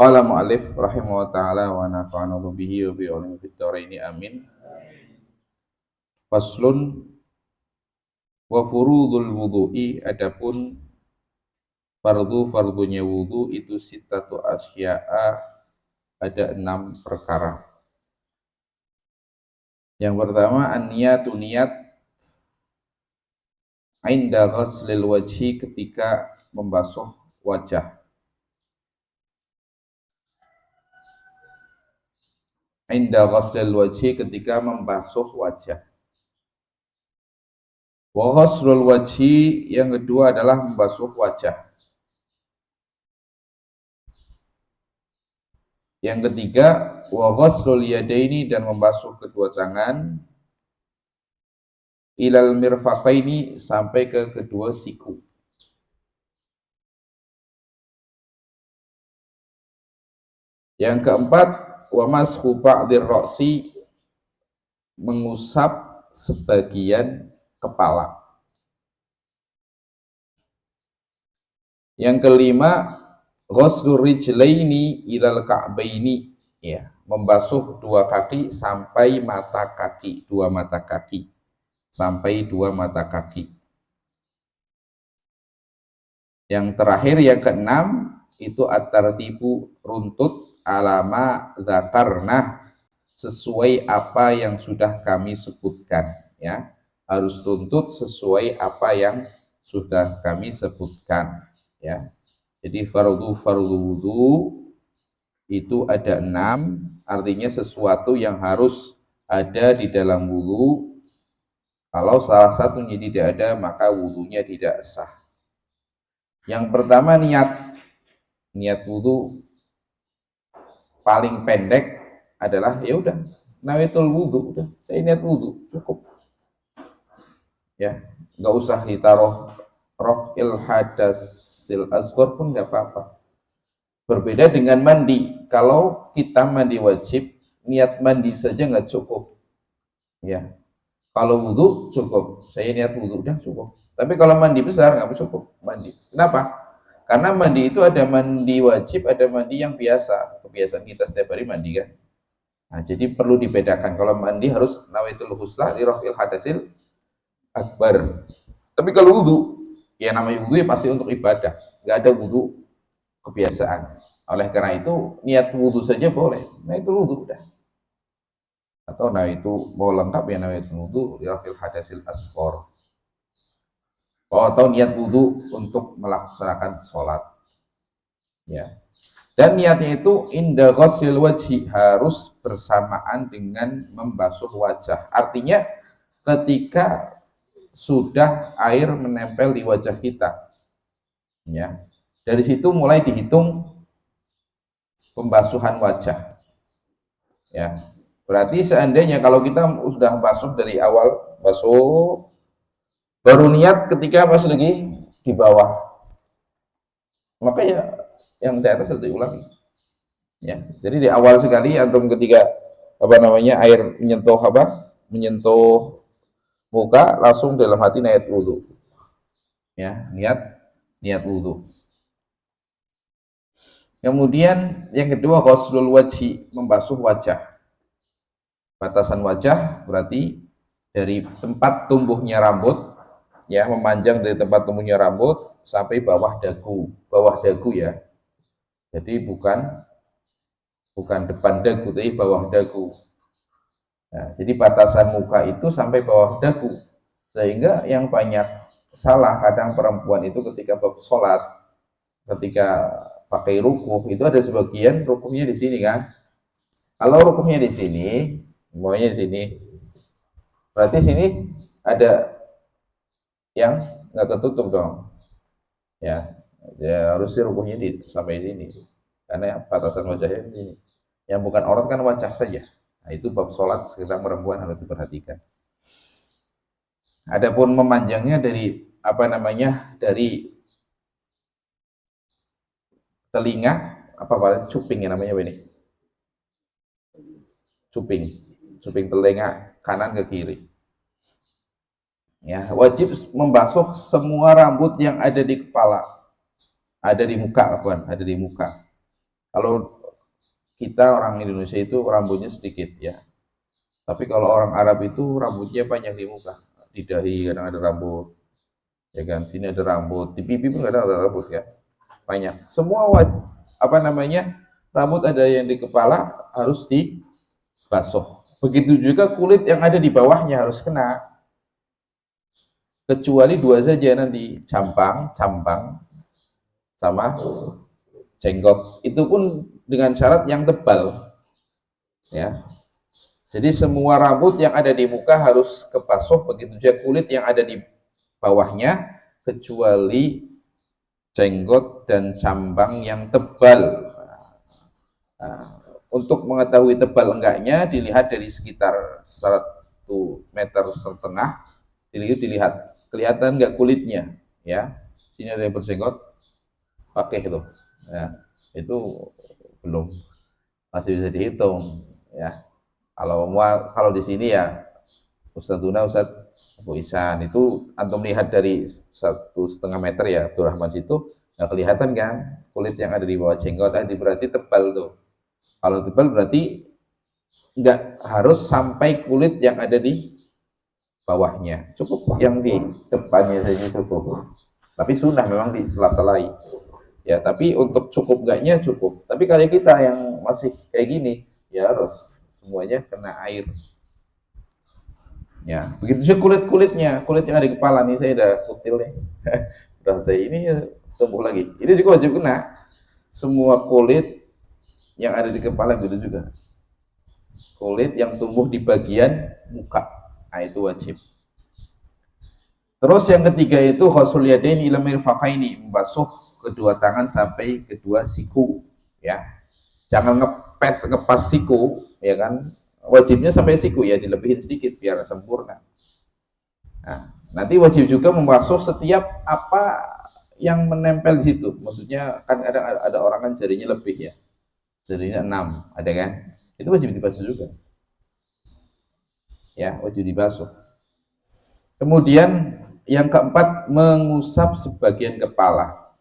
Qala mu'allif rahimahullah ta'ala wa nafa'ana bihi wa bi ulumi fid dharain amin. Faslun wa furudul wudu'i, adapun fardunya wudu itu sitatu asya'a, ada 6 perkara. Yang pertama an-niyatu, niat inda ghaslil wajhi, ketika membasuh wajah. Inda ghaslil wajhi, ketika membasuh wajah. Wa ghaslul wajhi, yang kedua adalah membasuh wajah. Yang ketiga wa ghaslul yadaini, dan membasuh kedua tangan, ilal mirfaqaini, sampai ke kedua siku. Yang keempat wa mashu ba'dir ra'si, mengusap sebagian kepala. Yang kelima ghaslur rijlaini ilal ka'baini, ya, membasuh dua kaki sampai mata kaki, dua mata kaki, sampai dua mata kaki. Yang terakhir, yang keenam, itu at-tartibu, runtut, alama dzakarna, sesuai apa yang sudah kami sebutkan, ya. Harus runtut sesuai apa yang sudah kami sebutkan, ya. Jadi fardu wudu itu ada 6, artinya sesuatu yang harus ada di dalam wudu. Kalau salah satunya tidak ada, maka wudunya tidak sah. Yang pertama niat wudu paling pendek adalah ya udah nawaitul wudu, udah saya niat wudu, cukup. Ya, nggak usah ditaruh raf'il hadasil asghar pun nggak apa-apa. Berbeda dengan mandi. Kalau kita mandi wajib, niat mandi saja nggak cukup. Ya, kalau wudu cukup. Saya niat wudu udah cukup. Tapi kalau mandi besar nggak cukup mandi. Kenapa? Karena mandi itu ada mandi wajib, ada mandi yang biasa. Kebiasaan kita setiap hari mandi kan. Nah, jadi perlu dibedakan. Kalau mandi harus nawaitul husla li raf'il hadasil akbar. Tapi kalau wudu, ya namanya wudu ya pasti untuk ibadah. Nggak ada wudu kebiasaan. Oleh karena itu niat wudu saja boleh. Nah itu wudu udah. Atau nah itu mau lengkap ya nawaitul wudu li raf'il hadasil asghar. Atau niat wudu untuk melaksanakan sholat, ya. Dan niatnya itu inda ghaslil wajhi, harus bersamaan dengan membasuh wajah. Artinya ketika sudah air menempel di wajah kita, ya, dari situ mulai dihitung pembasuhan wajah, ya. Berarti seandainya kalau kita sudah basuh dari awal, basuh baru niat ketika pas lagi di bawah, maka ya yang di atas harus diulangi, ya. Jadi di awal sekali antum ketika air menyentuh muka, langsung dalam hati niat wudu, ya, niat wudu. Kemudian yang kedua ghuslul wajhi, membasuh wajah. Batasan wajah berarti dari tempat tumbuhnya rambut, ya, memanjang dari tempat tumbuhnya rambut sampai bawah dagu ya. Jadi bukan depan dagu, tapi bawah dagu. Nah, jadi batasan muka itu sampai bawah dagu. Sehingga yang banyak salah kadang perempuan itu ketika sholat, ketika pakai rukuh, itu ada sebagian rukuhnya di sini kan. Kalau rukuhnya di sini, maunya di sini, berarti sini ada yang nggak ketutup dong, ya. Ya harusnya rukuhnya sampai sini, karena batasan wajahnya di sini. Yang bukan aurat kan wajah saja. Nah, itu bab sholat sekarang perempuan harus diperhatikan. Adapun memanjangnya dari dari telinga, cuping ya namanya ini, cuping telinga kanan ke kiri. Ya, wajib membasuh semua rambut yang ada di kepala, ada di muka. Kalau kita orang Indonesia itu rambutnya sedikit ya, tapi kalau orang Arab itu rambutnya banyak di muka, di dahi kadang ada rambut, ya kan, sini ada rambut, di pipi pun kadang ada rambut ya, banyak. Semua apa namanya, rambut ada yang di kepala harus dibasuh. Begitu juga kulit yang ada di bawahnya harus kena. Kecuali dua saja nanti, cambang sama jenggot. Itu pun dengan syarat yang tebal. Ya. Jadi semua rambut yang ada di muka harus kebasuh, begitu juga kulit yang ada di bawahnya, kecuali jenggot dan cambang yang tebal. Nah, untuk mengetahui tebal enggaknya dilihat dari sekitar 1,5 meter, dilihat kelihatan enggak kulitnya, ya. Sini ada yang berjenggot, pakai itu, ya. Itu belum, masih bisa dihitung, ya. Kalau di sini ya Ustadz Duna, Ustadz Abu Ihsan, itu antum lihat dari 1,5 meter ya, Abdul Rahman situ nggak kelihatan kan kulit yang ada di bawah jenggot, berarti tebal tuh. Kalau tebal berarti nggak harus sampai kulit yang ada di bawahnya, cukup yang di depannya saja cukup. Tapi sunnah memang di sela-selai ya, tapi untuk cukup enggaknya cukup. Tapi kalau kita yang masih kayak gini ya harus semuanya kena air. Ya, begitu juga kulit yang ada di kepala nih, saya udah kutil nih. Udah saya ini tumbuh lagi. Ini juga wajib kena. Semua kulit yang ada di kepala gitu juga. Kulit yang tumbuh di bagian muka, nah itu wajib. Terus yang ketiga itu ghuslul yadaini ila mirfaqaini, membasuh kedua tangan sampai kedua siku, ya. Jangan ngepas siku, ya kan? Wajibnya sampai siku ya, dilebihin sedikit biar sempurna. Nah, nanti wajib juga membasuh setiap apa yang menempel di situ. Maksudnya kan ada orang kan jarinya lebih ya, jarinya 6, ada kan? Itu wajib dibasuh juga. Ya, wajib dibasuh. Kemudian yang keempat, mengusap sebagian kepala.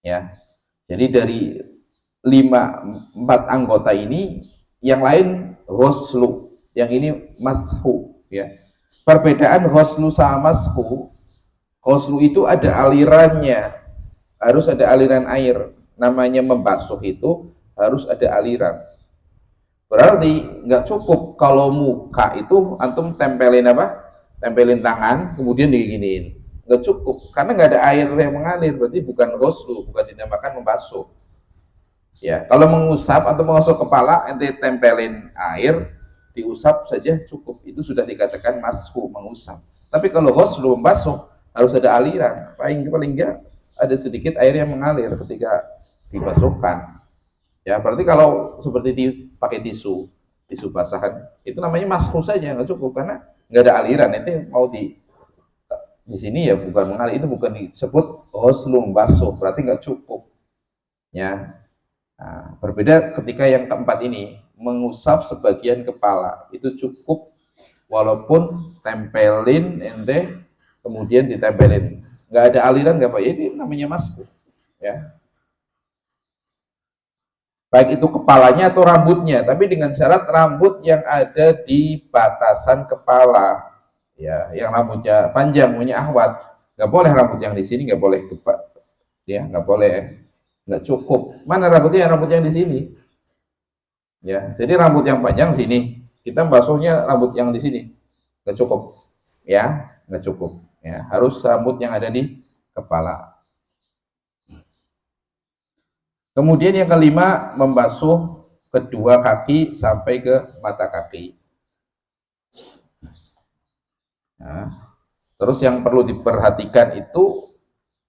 Ya, jadi dari 4 anggota ini, yang lain ghuslu, yang ini mashu, ya. Perbedaan ghuslu sama mashu, ghuslu itu ada alirannya, harus ada aliran air. Namanya membasuh itu harus ada aliran. Berarti nggak cukup kalau muka itu antum tempelin apa? Tempelin tangan, kemudian diginiin. Nggak cukup, karena nggak ada air yang mengalir, berarti bukan ghuslu, bukan dinamakan membasuh. Ya, kalau mengusap atau mengusap kepala, ente tempelin air, diusap saja cukup. Itu sudah dikatakan mashu, mengusap. Tapi kalau ghuslu, membasuh, harus ada aliran. Paling enggak ada sedikit air yang mengalir ketika dibasuhkan. Ya, berarti kalau seperti pakai tisu basahan, itu namanya mashu saja, nggak cukup karena nggak ada aliran. Itu mau di sini ya bukan mengalir, itu bukan disebut ghuslu, membasuh, berarti nggak cukup. Ya. Nah, berbeda ketika yang keempat ini, mengusap sebagian kepala, itu cukup walaupun tempelin ente kemudian ditempelin, nggak ada aliran, nggak apa, itu namanya masku, ya. Baik itu kepalanya atau rambutnya, tapi dengan syarat rambut yang ada di batasan kepala, ya, yang rambutnya panjang, punya ahwat, nggak boleh rambut yang di sini, nggak boleh tepat, ya, nggak boleh. Nggak cukup. Mana rambutnya? Rambut yang di sini. Ya, jadi rambut yang panjang sini, kita basuhnya rambut yang di sini. Nggak cukup. Ya, nggak cukup. Ya, harus rambut yang ada di kepala. Kemudian yang kelima, membasuh kedua kaki sampai ke mata kaki. Nah, terus yang perlu diperhatikan itu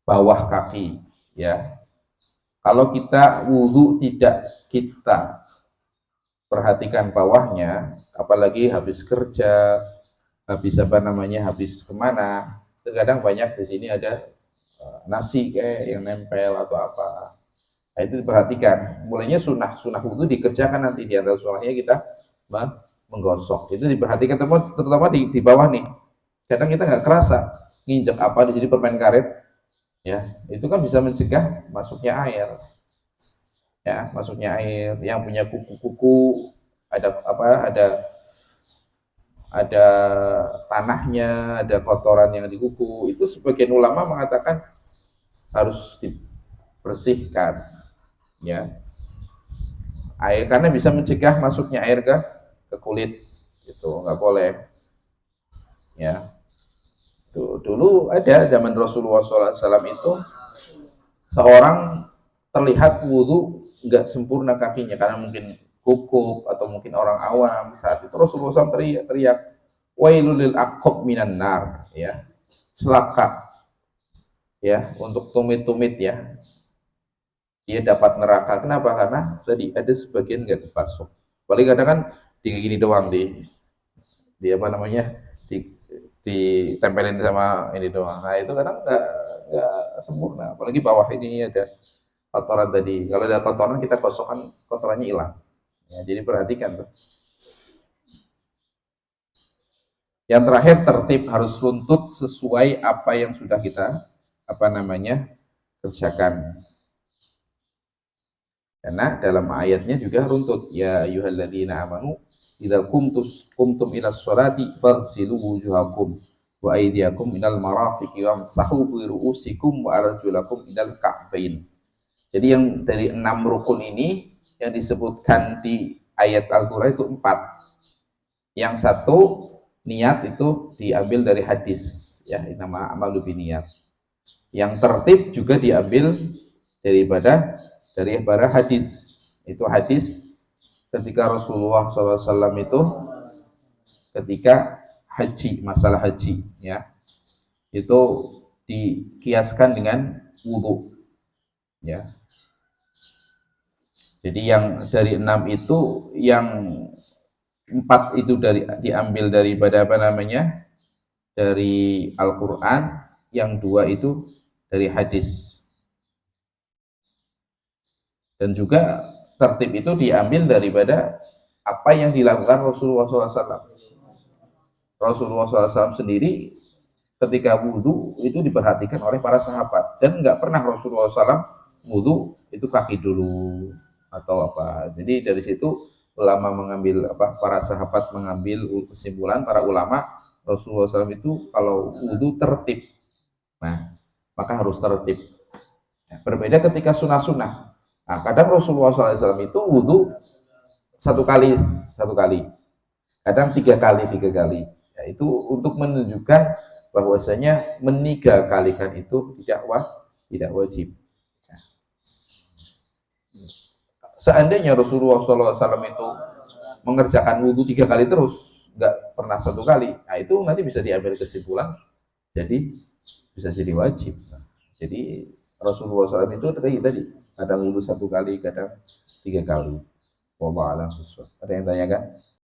bawah kaki, ya. Kalau kita wudhu tidak kita perhatikan bawahnya, apalagi habis kerja, habis kemana, terkadang banyak di sini ada nasi kayak yang nempel atau apa. Nah, itu diperhatikan. Mulainya sunnah wudhu dikerjakan nanti, di antara sunnahnya kita menggosok. Itu diperhatikan terutama di bawah nih. Kadang kita nggak kerasa nginjek apa di sini permen karet. Ya, itu kan bisa mencegah masuknya air. ya masuknya air, yang punya kuku-kuku, ada apa, ada tanahnya, ada kotoran yang di kuku, itu sebagian ulama mengatakan harus dibersihkan, ya, air, karena bisa mencegah masuknya air ke kulit, itu nggak boleh, ya. Dulu ada zaman Rasulullah SAW itu seorang terlihat wudhu nggak sempurna kakinya karena mungkin gugup atau mungkin orang awam. Saat itu Rasulullah SAW teriak, wailul lil aqab minan nar, ya, celaka, ya, untuk tumit-tumit, ya, dia dapat neraka. Kenapa? Karena tadi ada sebagian nggak kebasuh. Paling kadang kan di gini doang, di apa namanya, ditempelin sama ini doang. Nah itu kadang nggak sempurna. Apalagi bawah ini ada kotoran tadi. Kalau ada kotoran kita kosongkan, kotorannya hilang. Ya, jadi perhatikan tuh. Yang terakhir, tertib, harus runtut sesuai apa yang sudah kita apa namanya kerjakan. Karena dalam ayatnya juga runtut, ya ayyuhalladzina amanu idza qumtum ila sholati faghsilu wujuhakum wa aydiyakum minal marafiqi wamsahu bi ru'usikum wa arjulakum minal ka'bain. Jadi yang dari 6 rukun ini yang disebutkan di ayat Al-Qur'an itu 4. Yang satu, niat, itu diambil dari hadis, ya, nama amalu biniyat. Yang tertib juga diambil daripada hadis. Itu hadis ketika Rasulullah SAW itu ketika haji, masalah haji, ya, itu dikiaskan dengan wudhu, ya. Jadi yang dari 6 itu, yang 4 itu diambil daripada apa namanya, dari Al-Quran, yang 2 itu dari hadis. Dan juga tertib itu diambil daripada apa yang dilakukan Rasulullah SAW. Rasulullah SAW sendiri ketika wudhu itu diperhatikan oleh para sahabat, dan nggak pernah Rasulullah SAW wudhu itu kaki dulu atau apa. Jadi dari situ ulama mengambil apa, para sahabat mengambil kesimpulan, para ulama, Rasulullah SAW itu kalau wudhu tertib. Nah, maka harus tertib. Berbeda ketika sunnah-sunnah. Nah, kadang Rasulullah SAW itu wudhu satu kali, kadang 3 kali. Ya, itu untuk menunjukkan bahwasanya meniga-kalikan itu tidak wajib. Seandainya Rasulullah SAW itu mengerjakan wudhu 3 kali terus, nggak pernah 1 kali, nah itu nanti bisa diambil kesimpulan, jadi bisa jadi wajib. Jadi Rasulullah SAW itu tadi kadang wudhu 1 kali, kadang 3 kali. Wallahu a'lam bishawab. Ada yang tanyakan?